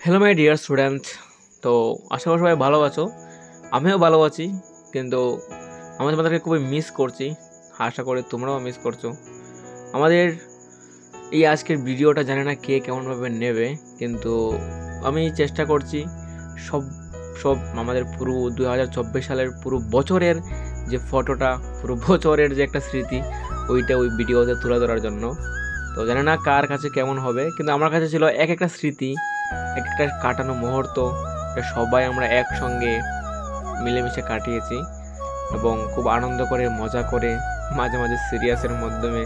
Hello my dear student. তো আশা করি সবাই ভালো আছো, আমিও ভালো আছি। কিন্তু আমি তোমাদেরকে খুবই মিস করছি, আশা করি তোমরাও মিস করছো। আমাদের এই আজকের ভিডিওটা জানি না কে কেমনভাবে নেবে, কিন্তু আমি চেষ্টা করছি সব সব আমাদের পুরো 2024 সালের পুরো বছরের যে ফটোটা, পুরো বছরের যে একটা স্মৃতি, ওইটা ওই ভিডিওতে তুলে ধরার জন্য। তো জানি না কার কাছে কেমন হবে, কিন্তু আমার কাছে ছিল এক একটা স্মৃতি, এক একটা কাটানো মুহূর্ত, সবাই আমরা একসঙ্গে মিলেমিশে কাটিয়েছি এবং খুব আনন্দ করে মজা করে মাঝে মাঝে সিরিয়াসের মাধ্যমে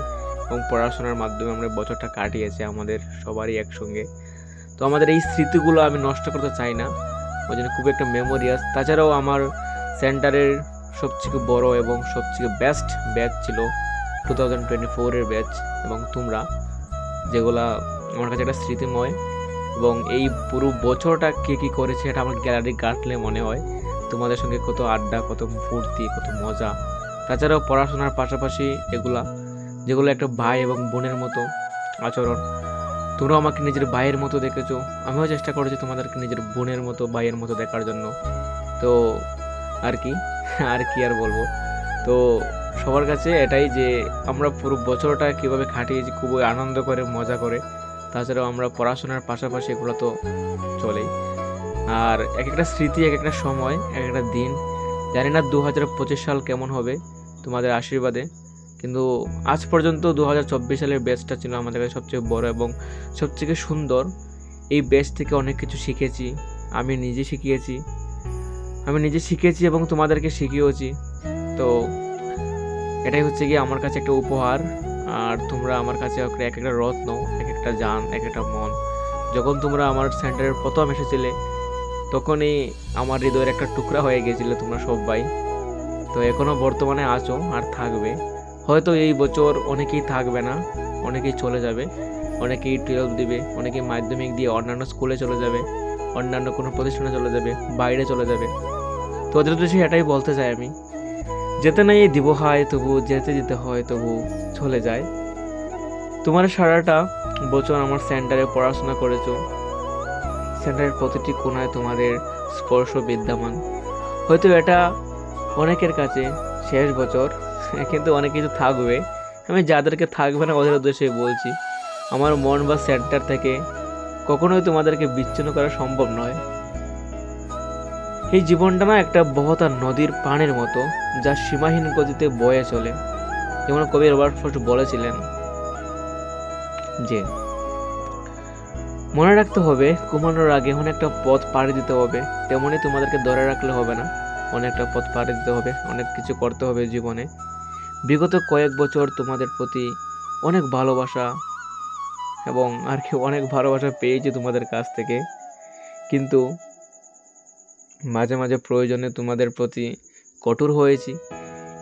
এবং পড়াশোনার মাধ্যমে আমরা বছরটা কাটিয়েছি আমাদের সবারই একসঙ্গে। তো আমাদের এই স্মৃতিগুলো আমি নষ্ট করতে চাই না, ওই জন্য খুব একটা মেমোরিয়াস। তাছাড়াও আমার সেন্টারের সবথেকে বড় এবং সবথেকে বেস্ট ব্যাচ ছিল 2024-এর ব্যাচ, এবং তোমরা যেগুলা আমার কাছে একটা স্মৃতিময়। এবং এই পুরো বছরটা কে কী করেছে এটা আমার গ্যালারি কাটলে মনে হয় তোমাদের সঙ্গে কত আড্ডা, কত ফুর্তি, কত মজা। তাছাড়াও পড়াশোনার পাশাপাশি এগুলা যেগুলো একটা ভাই এবং বোনের মতো আচরণ। তোমরাও আমাকে নিজের ভাইয়ের মতো দেখেছো, আমিও চেষ্টা করেছি তোমাদেরকে নিজের বোনের মতো, ভাইয়ের মতো দেখার জন্য। তো আর কি আর বলবো। তো সবার কাছে এটাই যে আমরা পুরো বছরটা কীভাবে কাটিয়েছি খুবই আনন্দ করে, মজা করে। তাছাড়াও আমরা পড়াশোনার পাশাপাশি এগুলো তো চলেই। আর এক একটা স্মৃতি, এক একটা সময়, এক একটা দিন। জানি না 2025 সাল কেমন হবে তোমাদের আশীর্বাদে, কিন্তু আজ পর্যন্ত 2024 সালের ব্যাচটা ছিল আমাদের কাছে সবচেয়ে বড় এবং সবচেয়ে সুন্দর। এই ব্যাচ থেকে অনেক কিছু শিখেছি, আমি নিজে শিখেছি এবং তোমাদেরকে শিখিয়েছি। তো এটাই হচ্ছে গিয়ে আমার কাছে একটা উপহার। আর তোমরা আমার কাছে এক একটা রত্ন, এক একটা জান, এক একটা মন। যখন তোমরা আমার সেন্টারের প্রথম এসেছিলে তখনই আমার হৃদয়ের একটা টুকরা হয়ে গিয়েছিলে তোমরা সবাই। তো এখনও বর্তমানে আছো আর থাকবে। হয়তো এই বছর অনেকেই থাকবে না, অনেকেই চলে যাবে, অনেকেই 12 দিবে, অনেকেই মাধ্যমিক দিয়ে অন্যান্য স্কুলে চলে যাবে, অন্যান্য কোনো প্রতিষ্ঠানে চলে যাবে, বাইরে চলে যাবে। তো ওদের উদ্দেশ্যে এটাই বলতে চাই আমি, যেতে নাই দিব হয় তবু যেতে হয় তবু চলে যায়। তোমার সারাটা বছর আমার সেন্টারে পড়াশোনা করেছো, সেন্টারের প্রতিটি কোণায় তোমাদের স্পর্শ বিদ্যমান। হয়তো এটা অনেকের কাছে শেষ বছর, কিন্তু অনেক কিছু থাকবে। আমি যাদেরকে থাকবে না ওদের উদ্দেশ্যে বলছি, আমার মন বা সেন্টার থেকে কখনোই তোমাদেরকে বিচ্ছিন্ন করা সম্ভব নয়। এই জীবনটা না একটা বহতা নদীর পানির মতো, যা সীমাহীন গতিতে বয়ে চলে। যেমন কবি রবার্ট ফ্রস্ট বলেছিলেন যে মনে রাখতে হবে ঘুমানোর আগে অনেকটা পথ পাড়ি দিতে হবে, তেমনি তোমাদেরকে ধরে রাখলে হবে না, অনেকটা পথ পাড়ি দিতে হবে, অনেক কিছু করতে হবে জীবনে। বিগত কয়েক বছর তোমাদের প্রতি অনেক ভালোবাসা এবং আর কি অনেক ভালোবাসা পেয়েছি তোমাদের কাছ থেকে, কিন্তু মাঝে মাঝে প্রয়োজনে তোমাদের প্রতি কঠোর হয়েছি।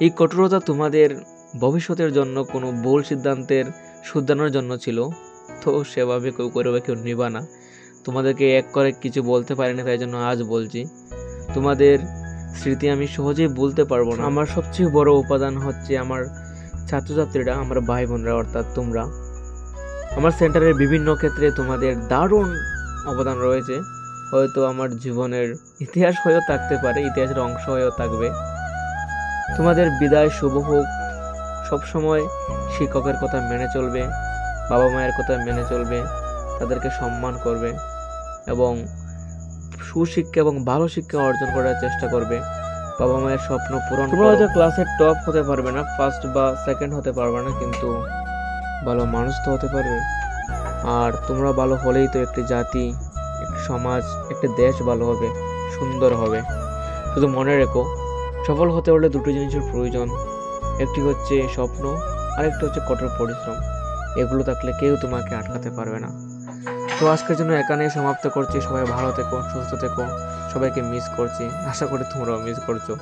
এই কঠোরতা তোমাদের ভবিষ্যতের জন্য কোনো ভুল সিদ্ধান্তের শুধরানোর জন্য ছিল। তো সেভাবে কেউ নিবা না। তোমাদেরকে এক করে কিছু বলতে পারিনি, তাই জন্য আজ বলছি। তোমাদের স্মৃতি আমি সহজেই ভুলতে পারবো না। আমার সবচেয়ে বড় উপাদান হচ্ছে আমার ছাত্রছাত্রীরা, আমার ভাই বোনরা, অর্থাৎ তোমরা। আমার সেন্টারের বিভিন্ন ক্ষেত্রে তোমাদের দারুণ অবদান রয়েছে। হয়তো আমার জীবনের ইতিহাস হয়েও থাকতে পারে, ইতিহাসের অংশ হয়েও থাকবে। তোমাদের বিদায় শুভ হোক। সবসময় শিক্ষকের কথা মেনে চলবে, বাবা মায়ের কথা মেনে চলবে, তাদেরকে সম্মান করবে এবং সুশিক্ষা এবং ভালো শিক্ষা অর্জন করার চেষ্টা করবে। বাবা মায়ের স্বপ্ন পূরণ। তোমরা হয়তো ক্লাসের টপ হতে পারবে না, ফার্স্ট বা সেকেন্ড হতে পারবে না, কিন্তু ভালো মানুষ তো হতে পারবে। আর তোমরা ভালো হলেই তো একটি জাতি, একটি সমাজ, একটি দেশ ভালো হবে, সুন্দর হবে। শুধু মনে রেখো, সফল হতে হলে দুটো জিনিসের প্রয়োজন। একটি হচ্ছে স্বপ্ন, আরেকটি হচ্ছে কঠোর পরিশ্রম। এগুলো থাকলে কেউ তোমাকে আটকাতে পারবে না। তো আজকের জন্য এখানেই সমাপ্ত করছি। সবাই ভালো থেকো, সুস্থ থেকো। সবাইকে মিস করছি, আশা করি তোমরাও মিস করছো।